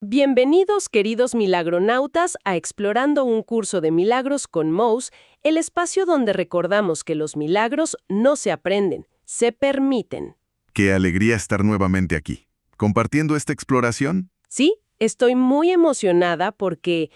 Bienvenidos, queridos milagronautas, a Explorando un curso de milagros con Mouse, el espacio donde recordamos que los milagros no se aprenden, se permiten. Qué alegría estar nuevamente aquí, compartiendo esta exploración. Sí, estoy muy emocionada porque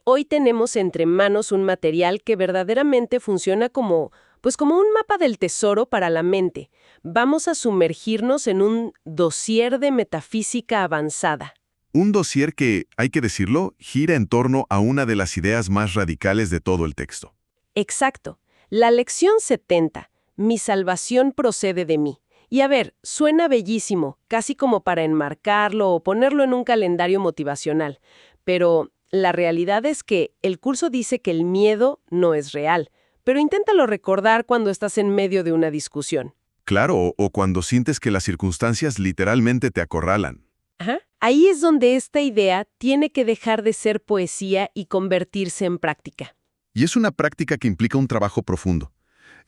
hoy tenemos entre manos un material que verdaderamente funciona como un mapa del tesoro para la mente. Vamos a sumergirnos en un dossier de metafísica avanzada. Un dossier que, hay que decirlo, gira en torno a una de las ideas más radicales de todo el texto. Exacto. La lección 70. Mi salvación procede de mí. Y a ver, suena bellísimo, casi como para enmarcarlo o ponerlo en un calendario motivacional. Pero la realidad es que el curso dice que el miedo no es real. Pero inténtalo recordar cuando estás en medio de una discusión. Claro, o cuando sientes que las circunstancias literalmente te acorralan. Ajá. Ahí es donde esta idea tiene que dejar de ser poesía y convertirse en práctica. Y es una práctica que implica un trabajo profundo,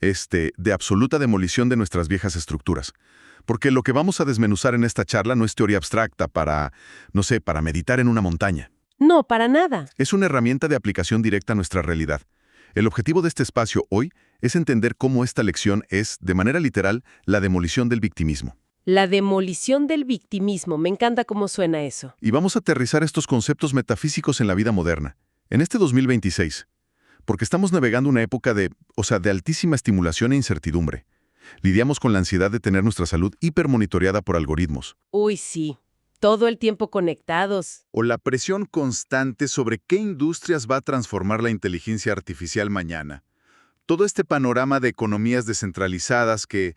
de absoluta demolición de nuestras viejas estructuras. Porque lo que vamos a desmenuzar en esta charla no es teoría abstracta para meditar en una montaña. No, para nada. Es una herramienta de aplicación directa a nuestra realidad. El objetivo de este espacio hoy es entender cómo esta lección es, de manera literal, la demolición del victimismo. La demolición del victimismo, me encanta cómo suena eso. Y vamos a aterrizar estos conceptos metafísicos en la vida moderna, en este 2026, porque estamos navegando una época de altísima estimulación e incertidumbre. Lidiamos con la ansiedad de tener nuestra salud hipermonitoreada por algoritmos. Uy, sí. Todo el tiempo conectados. O la presión constante sobre qué industrias va a transformar la inteligencia artificial mañana. Todo este panorama de economías descentralizadas que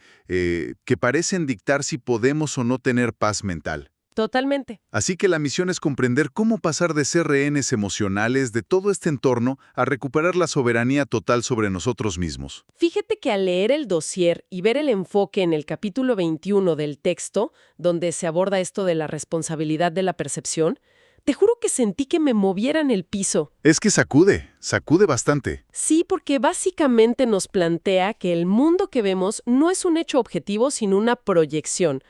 parecen dictar si podemos o no tener paz mental. Totalmente. Así que la misión es comprender cómo pasar de ser rehenes emocionales de todo este entorno a recuperar la soberanía total sobre nosotros mismos. Fíjate que al leer el dossier y ver el enfoque en el capítulo 21 del texto, donde se aborda esto de la responsabilidad de la percepción, te juro que sentí que me movieran el piso. Es que sacude bastante. Sí, porque básicamente nos plantea que el mundo que vemos no es un hecho objetivo, sino una proyección.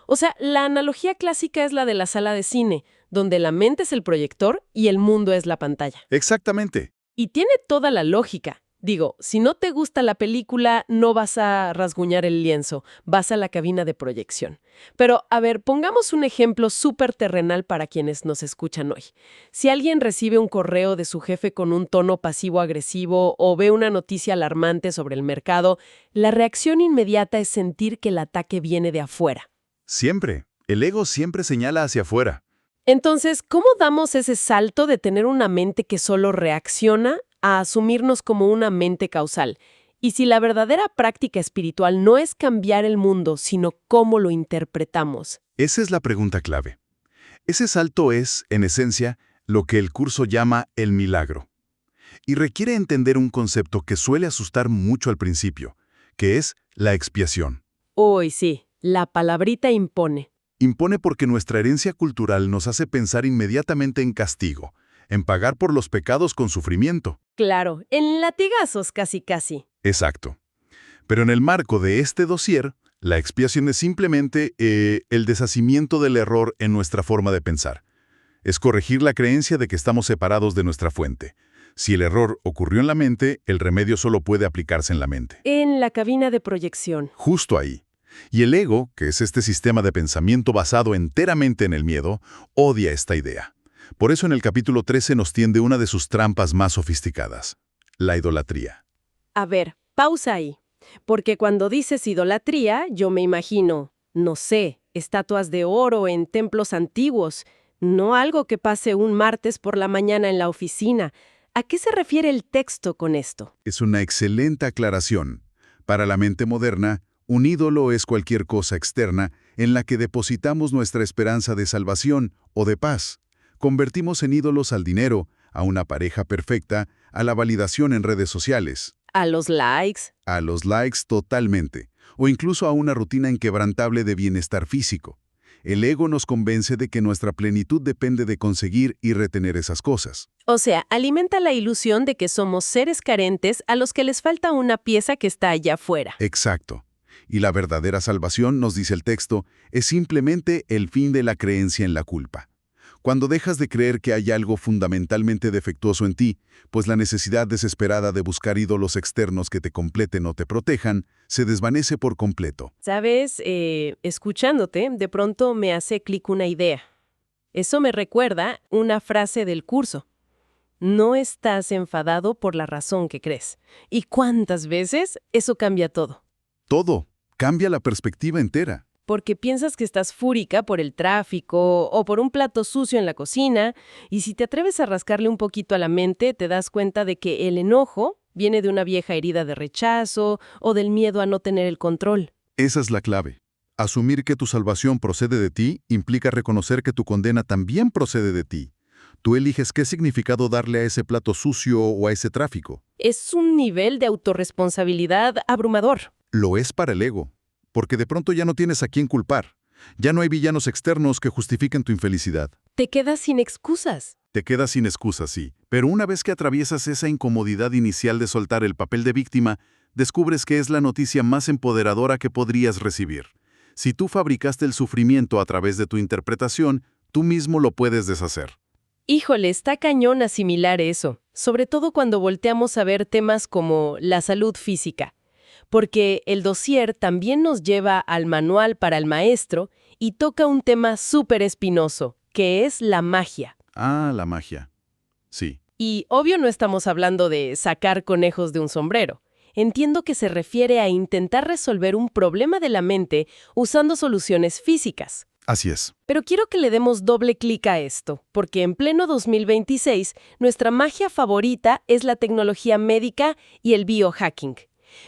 O sea, la analogía clásica es la de la sala de cine, donde la mente es el proyector y el mundo es la pantalla. Exactamente. Y tiene toda la lógica. Digo, si no te gusta la película, no vas a rasguñar el lienzo, vas a la cabina de proyección. Pero, a ver, pongamos un ejemplo súper terrenal para quienes nos escuchan hoy. Si alguien recibe un correo de su jefe con un tono pasivo-agresivo o ve una noticia alarmante sobre el mercado, la reacción inmediata es sentir que el ataque viene de afuera. Siempre. El ego siempre señala hacia afuera. Entonces, ¿cómo damos ese salto de tener una mente que solo reacciona a asumirnos como una mente causal? Y si la verdadera práctica espiritual no es cambiar el mundo, sino cómo lo interpretamos. Esa es la pregunta clave. Ese salto es, en esencia, lo que el curso llama el milagro. Y requiere entender un concepto que suele asustar mucho al principio, que es la expiación. Uy, sí, la palabrita impone. Impone porque nuestra herencia cultural nos hace pensar inmediatamente en castigo, en pagar por los pecados con sufrimiento. Claro, en latigazos casi. Exacto. Pero en el marco de este dossier, la expiación es simplemente el deshacimiento del error en nuestra forma de pensar. Es corregir la creencia de que estamos separados de nuestra fuente. Si el error ocurrió en la mente, el remedio solo puede aplicarse en la mente. En la cabina de proyección. Justo ahí. Y el ego, que es este sistema de pensamiento basado enteramente en el miedo, odia esta idea. Por eso en el capítulo 13 nos tiende una de sus trampas más sofisticadas, la idolatría. A ver, pausa ahí. Porque cuando dices idolatría, yo me imagino, no sé, estatuas de oro en templos antiguos, no algo que pase un martes por la mañana en la oficina. ¿A qué se refiere el texto con esto? Es una excelente aclaración. Para la mente moderna, un ídolo es cualquier cosa externa en la que depositamos nuestra esperanza de salvación o de paz. Convertimos en ídolos al dinero, a una pareja perfecta, a la validación en redes sociales. A los likes. A los likes totalmente, o incluso a una rutina inquebrantable de bienestar físico. El ego nos convence de que nuestra plenitud depende de conseguir y retener esas cosas. O sea, alimenta la ilusión de que somos seres carentes a los que les falta una pieza que está allá afuera. Exacto. Y la verdadera salvación, nos dice el texto, es simplemente el fin de la creencia en la culpa. Cuando dejas de creer que hay algo fundamentalmente defectuoso en ti, pues la necesidad desesperada de buscar ídolos externos que te completen o te protejan, se desvanece por completo. Sabes, escuchándote, de pronto me hace clic una idea. Eso me recuerda una frase del curso. No estás enfadado por la razón que crees. ¿Y cuántas veces eso cambia todo? Todo. Cambia la perspectiva entera. Porque piensas que estás fúrica por el tráfico o por un plato sucio en la cocina, y si te atreves a rascarle un poquito a la mente, te das cuenta de que el enojo viene de una vieja herida de rechazo o del miedo a no tener el control. Esa es la clave. Asumir que tu salvación procede de ti implica reconocer que tu condena también procede de ti. Tú eliges qué significado darle a ese plato sucio o a ese tráfico. Es un nivel de autorresponsabilidad abrumador. Lo es para el ego, porque de pronto ya no tienes a quién culpar. Ya no hay villanos externos que justifiquen tu infelicidad. Te quedas sin excusas. Te quedas sin excusas, sí. Pero una vez que atraviesas esa incomodidad inicial de soltar el papel de víctima, descubres que es la noticia más empoderadora que podrías recibir. Si tú fabricaste el sufrimiento a través de tu interpretación, tú mismo lo puedes deshacer. Híjole, está cañón asimilar eso, sobre todo cuando volteamos a ver temas como la salud física. Porque el dossier también nos lleva al manual para el maestro y toca un tema súper espinoso, que es la magia. Ah, la magia. Sí. Y obvio no estamos hablando de sacar conejos de un sombrero. Entiendo que se refiere a intentar resolver un problema de la mente usando soluciones físicas. Así es. Pero quiero que le demos doble clic a esto, porque en pleno 2026, nuestra magia favorita es la tecnología médica y el biohacking.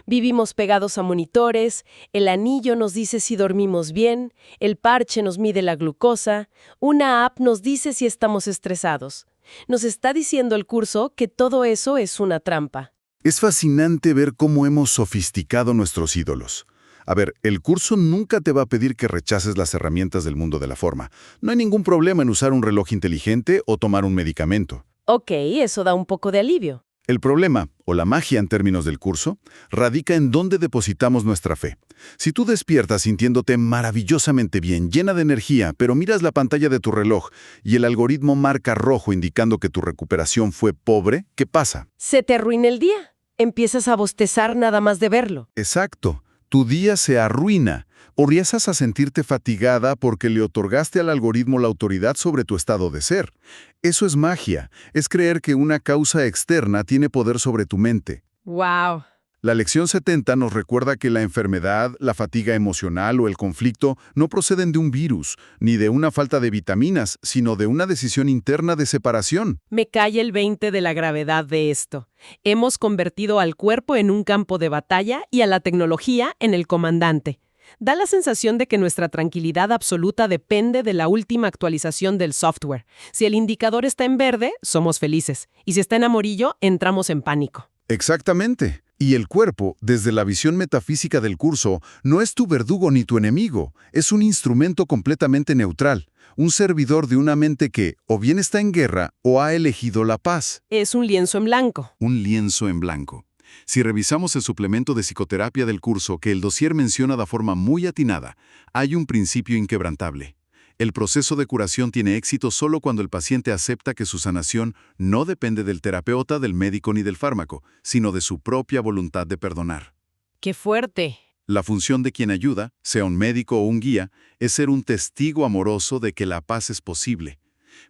Vivimos pegados a monitores, el anillo nos dice si dormimos bien, el parche nos mide la glucosa, una app nos dice si estamos estresados. Nos está diciendo el curso que todo eso es una trampa. Es fascinante ver cómo hemos sofisticado nuestros ídolos. A ver, el curso nunca te va a pedir que rechaces las herramientas del mundo de la forma. No hay ningún problema en usar un reloj inteligente o tomar un medicamento. Ok, eso da un poco de alivio. El problema, o la magia en términos del curso, radica en dónde depositamos nuestra fe. Si tú despiertas sintiéndote maravillosamente bien, llena de energía, pero miras la pantalla de tu reloj y el algoritmo marca rojo indicando que tu recuperación fue pobre, ¿qué pasa? Se te arruina el día. Empiezas a bostezar nada más de verlo. Exacto. Tu día se arruina. Empiezas a sentirte fatigada porque le otorgaste al algoritmo la autoridad sobre tu estado de ser. Eso es magia. Es creer que una causa externa tiene poder sobre tu mente. ¡Wow! La lección 70 nos recuerda que la enfermedad, la fatiga emocional o el conflicto no proceden de un virus, ni de una falta de vitaminas, sino de una decisión interna de separación. Me cae el 20 de la gravedad de esto. Hemos convertido al cuerpo en un campo de batalla y a la tecnología en el comandante. Da la sensación de que nuestra tranquilidad absoluta depende de la última actualización del software. Si el indicador está en verde, somos felices. Y si está en amarillo, entramos en pánico. Exactamente. Y el cuerpo, desde la visión metafísica del curso, no es tu verdugo ni tu enemigo. Es un instrumento completamente neutral. Un servidor de una mente que o bien está en guerra o ha elegido la paz. Es un lienzo en blanco. Un lienzo en blanco. Si revisamos el suplemento de psicoterapia del curso que el dossier menciona de forma muy atinada, hay un principio inquebrantable. El proceso de curación tiene éxito solo cuando el paciente acepta que su sanación no depende del terapeuta, del médico ni del fármaco, sino de su propia voluntad de perdonar. ¡Qué fuerte! La función de quien ayuda, sea un médico o un guía, es ser un testigo amoroso de que la paz es posible.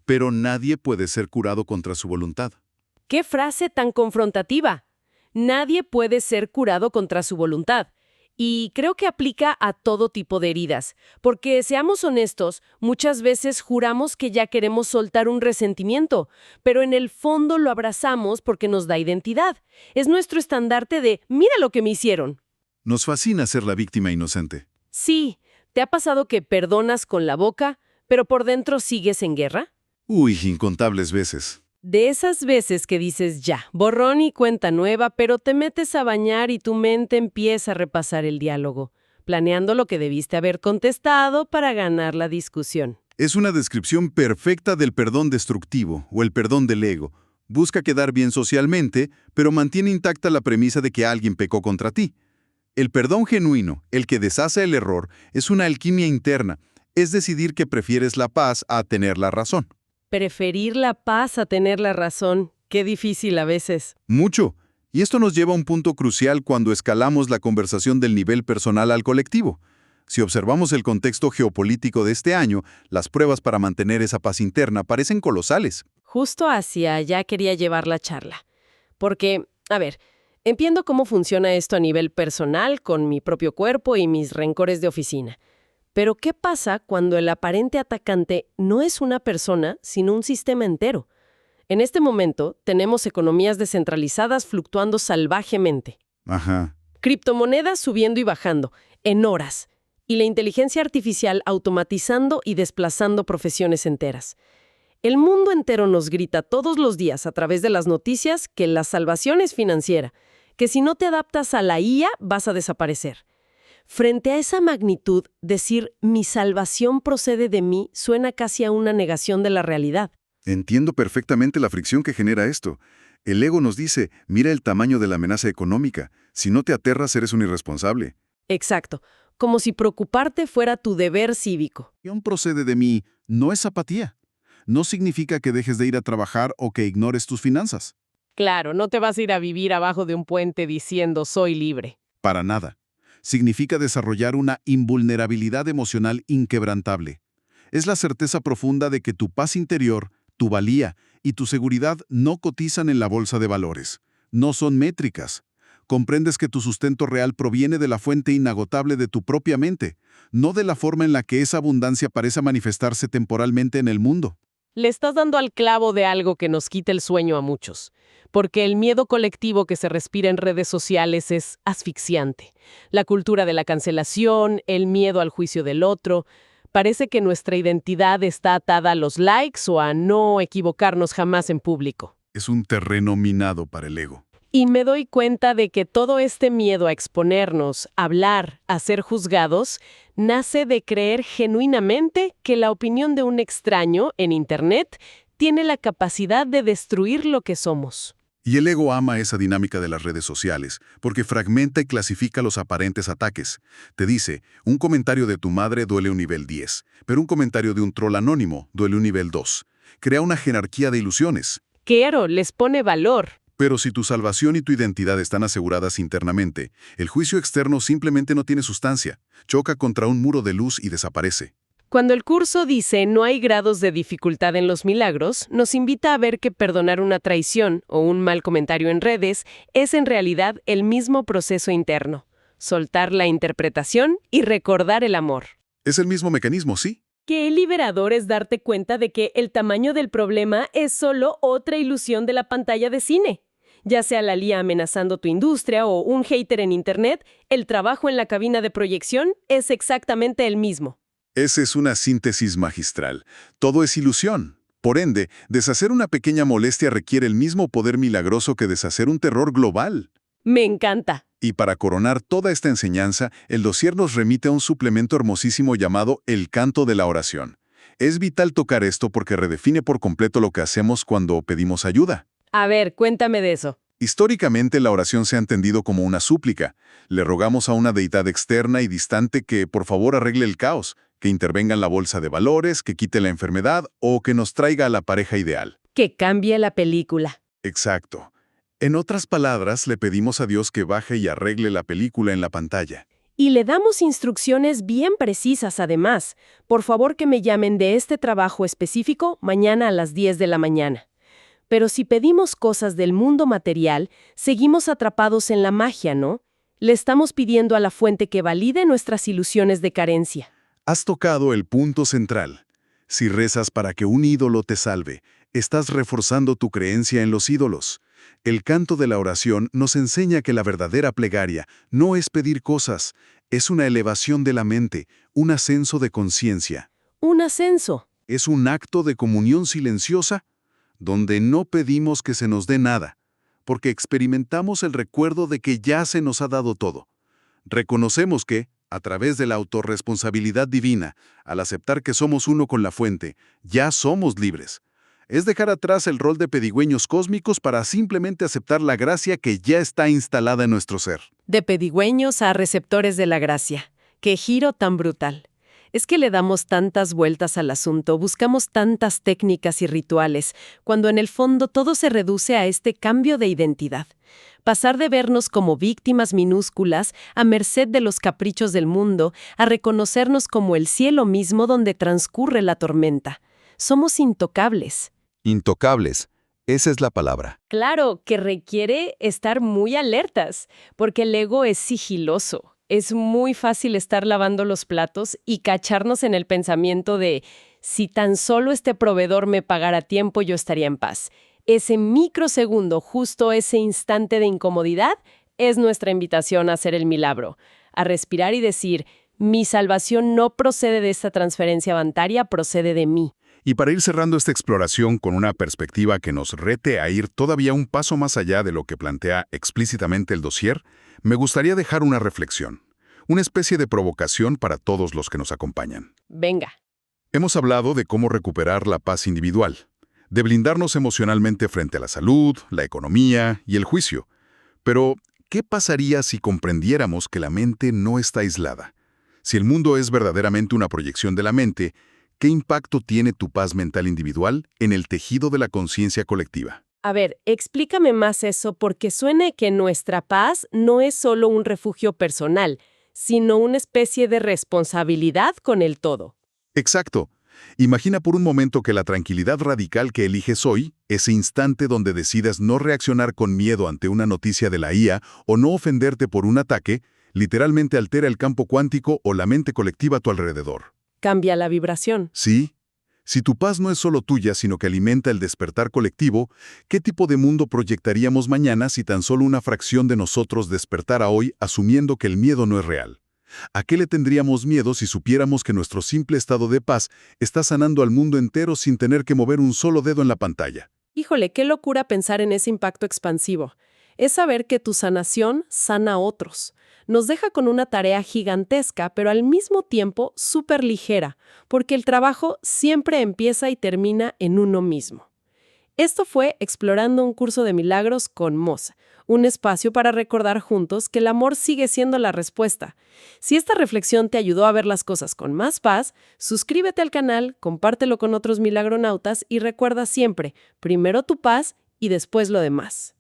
Pero nadie puede ser curado contra su voluntad. ¡Qué frase tan confrontativa! Nadie puede ser curado contra su voluntad. Y creo que aplica a todo tipo de heridas, porque seamos honestos, muchas veces juramos que ya queremos soltar un resentimiento, pero en el fondo lo abrazamos porque nos da identidad. Es nuestro estandarte de «mira lo que me hicieron». Nos fascina ser la víctima inocente. Sí, ¿te ha pasado que perdonas con la boca, pero por dentro sigues en guerra? Uy, incontables veces. De esas veces que dices ya, borrón y cuenta nueva, pero te metes a bañar y tu mente empieza a repasar el diálogo, planeando lo que debiste haber contestado para ganar la discusión. Es una descripción perfecta del perdón destructivo o el perdón del ego. Busca quedar bien socialmente, pero mantiene intacta la premisa de que alguien pecó contra ti. El perdón genuino, el que deshace el error, es una alquimia interna, es decidir que prefieres la paz a tener la razón. Preferir la paz a tener la razón. Qué difícil a veces. Mucho. Y esto nos lleva a un punto crucial cuando escalamos la conversación del nivel personal al colectivo. Si observamos el contexto geopolítico de este año, las pruebas para mantener esa paz interna parecen colosales. Justo hacia allá quería llevar la charla. Porque, a ver, entiendo cómo funciona esto a nivel personal, con mi propio cuerpo y mis rencores de oficina. Pero, ¿qué pasa cuando el aparente atacante no es una persona, sino un sistema entero? En este momento, tenemos economías descentralizadas fluctuando salvajemente. Ajá. Criptomonedas subiendo y bajando, en horas. Y la inteligencia artificial automatizando y desplazando profesiones enteras. El mundo entero nos grita todos los días a través de las noticias que la salvación es financiera, que si no te adaptas a la IA vas a desaparecer. Frente a esa magnitud, decir «mi salvación procede de mí» suena casi a una negación de la realidad. Entiendo perfectamente la fricción que genera esto. El ego nos dice, mira el tamaño de la amenaza económica. Si no te aterras, eres un irresponsable. Exacto, como si preocuparte fuera tu deber cívico. Procede de mí no es apatía. No significa que dejes de ir a trabajar o que ignores tus finanzas. Claro, no te vas a ir a vivir abajo de un puente diciendo «soy libre». Para nada. Significa desarrollar una invulnerabilidad emocional inquebrantable. Es la certeza profunda de que tu paz interior, tu valía y tu seguridad no cotizan en la bolsa de valores. No son métricas. Comprendes que tu sustento real proviene de la fuente inagotable de tu propia mente, no de la forma en la que esa abundancia parece manifestarse temporalmente en el mundo. Le estás dando al clavo de algo que nos quita el sueño a muchos, porque el miedo colectivo que se respira en redes sociales es asfixiante. La cultura de la cancelación, el miedo al juicio del otro. Parece que nuestra identidad está atada a los likes o a no equivocarnos jamás en público. Es un terreno minado para el ego. Y me doy cuenta de que todo este miedo a exponernos, a hablar, a ser juzgados, nace de creer genuinamente que la opinión de un extraño en Internet tiene la capacidad de destruir lo que somos. Y el ego ama esa dinámica de las redes sociales, porque fragmenta y clasifica los aparentes ataques. Te dice, un comentario de tu madre duele un nivel 10, pero un comentario de un troll anónimo duele un nivel 2. Crea una jerarquía de ilusiones. Claro, les pone valor. Pero si tu salvación y tu identidad están aseguradas internamente, el juicio externo simplemente no tiene sustancia, choca contra un muro de luz y desaparece. Cuando el curso dice no hay grados de dificultad en los milagros, nos invita a ver que perdonar una traición o un mal comentario en redes es en realidad el mismo proceso interno. Soltar la interpretación y recordar el amor. Es el mismo mecanismo, sí. Qué liberador es darte cuenta de que el tamaño del problema es solo otra ilusión de la pantalla de cine. Ya sea la IA amenazando tu industria o un hater en Internet, el trabajo en la cabina de proyección es exactamente el mismo. Esa es una síntesis magistral. Todo es ilusión. Por ende, deshacer una pequeña molestia requiere el mismo poder milagroso que deshacer un terror global. Me encanta. Y para coronar toda esta enseñanza, el dossier nos remite a un suplemento hermosísimo llamado El Canto de la Oración. Es vital tocar esto porque redefine por completo lo que hacemos cuando pedimos ayuda. A ver, cuéntame de eso. Históricamente la oración se ha entendido como una súplica. Le rogamos a una deidad externa y distante que por favor arregle el caos, que intervenga en la bolsa de valores, que quite la enfermedad o que nos traiga a la pareja ideal. Que cambie la película. Exacto. En otras palabras, le pedimos a Dios que baje y arregle la película en la pantalla. Y le damos instrucciones bien precisas además. Por favor que me llamen de este trabajo específico mañana a las 10 de la mañana. Pero si pedimos cosas del mundo material, seguimos atrapados en la magia, ¿no? Le estamos pidiendo a la fuente que valide nuestras ilusiones de carencia. Has tocado el punto central. Si rezas para que un ídolo te salve, estás reforzando tu creencia en los ídolos. El canto de la oración nos enseña que la verdadera plegaria no es pedir cosas, es una elevación de la mente, un ascenso de conciencia. Un ascenso. Es un acto de comunión silenciosa donde no pedimos que se nos dé nada, porque experimentamos el recuerdo de que ya se nos ha dado todo. Reconocemos que, a través de la autorresponsabilidad divina, al aceptar que somos uno con la fuente, ya somos libres. Es dejar atrás el rol de pedigüeños cósmicos para simplemente aceptar la gracia que ya está instalada en nuestro ser. De pedigüeños a receptores de la gracia. ¡Qué giro tan brutal! Es que le damos tantas vueltas al asunto, buscamos tantas técnicas y rituales, cuando en el fondo todo se reduce a este cambio de identidad. Pasar de vernos como víctimas minúsculas, a merced de los caprichos del mundo, a reconocernos como el cielo mismo donde transcurre la tormenta. Somos intocables. Intocables. Esa es la palabra. Claro, que requiere estar muy alertas, porque el ego es sigiloso. Es muy fácil estar lavando los platos y cacharnos en el pensamiento de si tan solo este proveedor me pagara a tiempo, yo estaría en paz. Ese microsegundo, justo ese instante de incomodidad, es nuestra invitación a hacer el milagro, a respirar y decir, mi salvación no procede de esta transferencia bancaria, procede de mí. Y para ir cerrando esta exploración con una perspectiva que nos rete a ir todavía un paso más allá de lo que plantea explícitamente el dossier, me gustaría dejar una reflexión, una especie de provocación para todos los que nos acompañan. Venga. Hemos hablado de cómo recuperar la paz individual, de blindarnos emocionalmente frente a la salud, la economía y el juicio. Pero, ¿qué pasaría si comprendiéramos que la mente no está aislada? Si el mundo es verdaderamente una proyección de la mente, ¿qué impacto tiene tu paz mental individual en el tejido de la conciencia colectiva? A ver, explícame más eso porque suene que nuestra paz no es solo un refugio personal, sino una especie de responsabilidad con el todo. Exacto. Imagina por un momento que la tranquilidad radical que eliges hoy, ese instante donde decidas no reaccionar con miedo ante una noticia de la IA o no ofenderte por un ataque, literalmente altera el campo cuántico o la mente colectiva a tu alrededor. Cambia la vibración. Sí. Si tu paz no es solo tuya, sino que alimenta el despertar colectivo, ¿qué tipo de mundo proyectaríamos mañana si tan solo una fracción de nosotros despertara hoy asumiendo que el miedo no es real? ¿A qué le tendríamos miedo si supiéramos que nuestro simple estado de paz está sanando al mundo entero sin tener que mover un solo dedo en la pantalla? Híjole, qué locura pensar en ese impacto expansivo. Es saber que tu sanación sana a otros. Nos deja con una tarea gigantesca, pero al mismo tiempo súper ligera, porque el trabajo siempre empieza y termina en uno mismo. Esto fue Explorando un curso de milagros con Moz, un espacio para recordar juntos que el amor sigue siendo la respuesta. Si esta reflexión te ayudó a ver las cosas con más paz, suscríbete al canal, compártelo con otros milagronautas y recuerda siempre, primero tu paz y después lo demás.